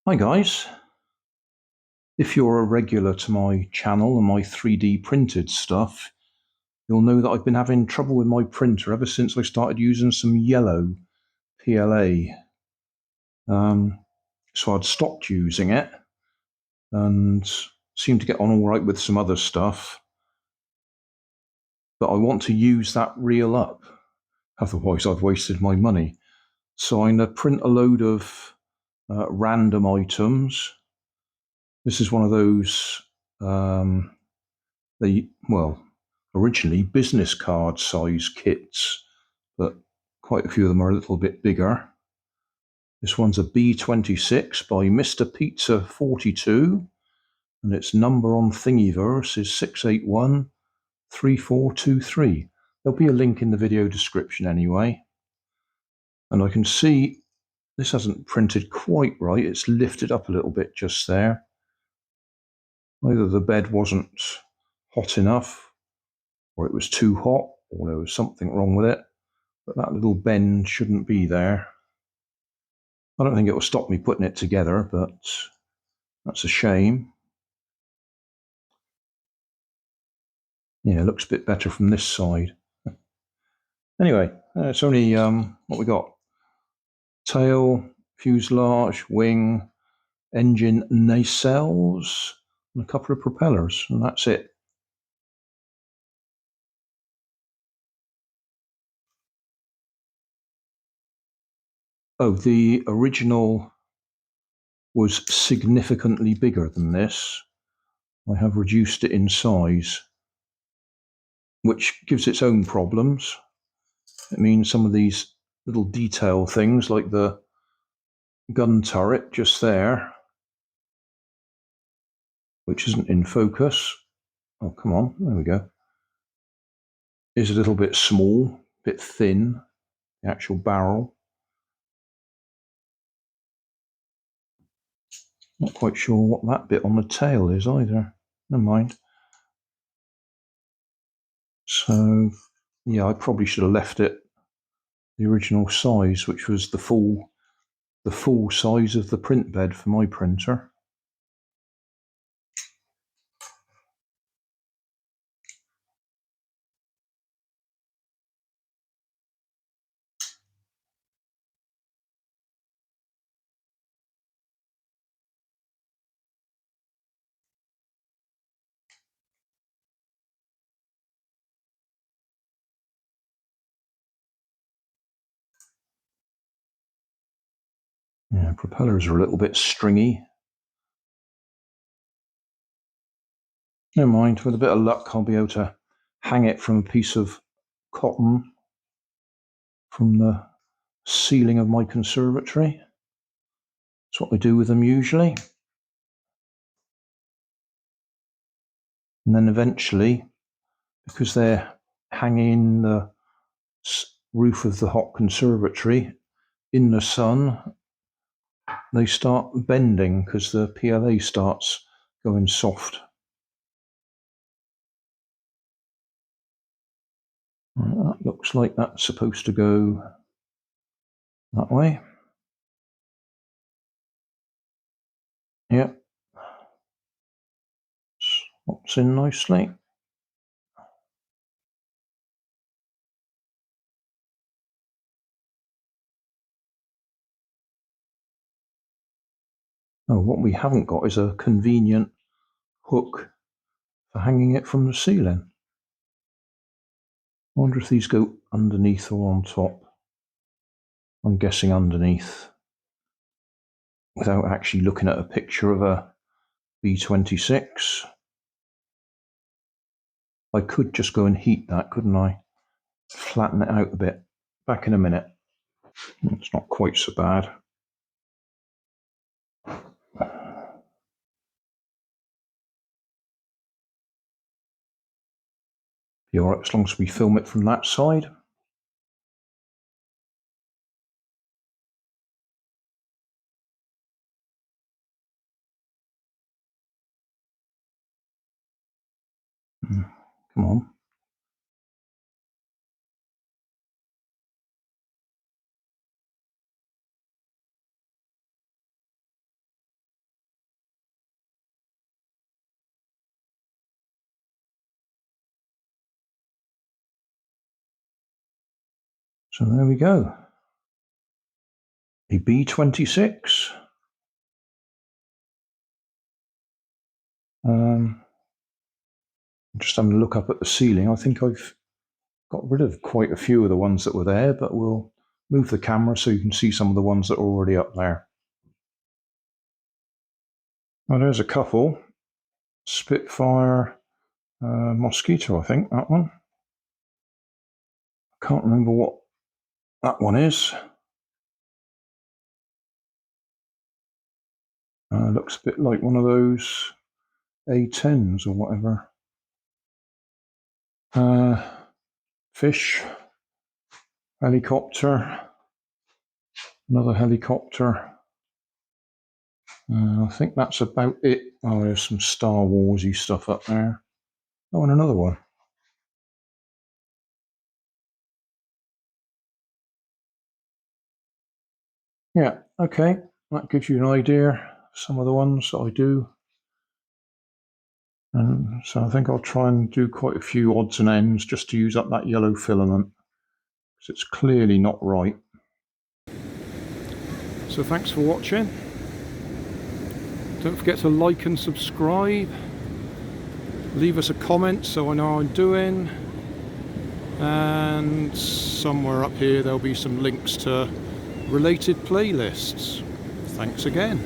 Hi guys, if you're a regular to my channel and my 3D printed stuff, you'll know that I've been having trouble with my printer ever since I started using some yellow PLA. So I'd stopped using it and seemed to get on all right with some other stuff, but I want to use that reel up, otherwise I've wasted my money. So I'm going to print a load of random items. This is one of those originally business card size kits, but quite a few of them are a little bit bigger. This one's a B-26 by MrPizza42, and its number on Thingiverse is 6813423. There'll be a link in the video description anyway. And I can see this hasn't printed quite right. It's lifted up a little bit just there. Either the bed wasn't hot enough, or it was too hot, or there was something wrong with it. But that little bend shouldn't be there. I don't think it will stop me putting it together, but that's a shame. Yeah, it looks a bit better from this side. Anyway, it's only what we got: tail, fuselage, wing, engine nacelles, and a couple of propellers, and that's it. Oh, the original was significantly bigger than this. I have reduced it in size, which gives its own problems. It means some of these little detail things, like the gun turret just there, which isn't in focus. Oh, come on, there we go. Is a little bit small, a bit thin, the actual barrel. Not quite sure what that bit on the tail is either. Never mind. So, yeah, I probably should have left it the original size, which was the full size of the print bed for my printer. Yeah, propellers are a little bit stringy. Never mind, with a bit of luck, I'll be able to hang it from a piece of cotton from the ceiling of my conservatory. That's what we do with them usually. And then eventually, because they're hanging in the roof of the hot conservatory in the sun, they start bending because the PLA starts going soft. Right, that looks like that's supposed to go that way. Yep. Slots in nicely. Oh, what we haven't got is a convenient hook for hanging it from the ceiling. I wonder if these go underneath or on top. I'm guessing underneath, without actually looking at a picture of a B-26. I could just go and heat that, couldn't I? Flatten it out a bit. Back in a minute. It's not quite so bad. Be all right as long as we film it from that side. Come on. So there we go. A B-26. Just having a look up at the ceiling. I think I've got rid of quite a few of the ones that were there, but we'll move the camera so you can see some of the ones that are already up there. Well, there's a couple. Spitfire Mosquito, I think, that one. I can't remember what that one is. Looks a bit like one of those A10s or whatever. Fish, helicopter, another helicopter. I think that's about it. Oh, there's some Star Warsy stuff up there. Oh, and another one. Yeah, okay. That gives you an idea of some of the ones that I do. And so I think I'll try and do quite a few odds and ends just to use up that yellow filament, because it's clearly not right. So thanks for watching. Don't forget to like and subscribe. Leave us a comment so I know how I'm doing. And somewhere up here there'll be some links to related playlists. Thanks again.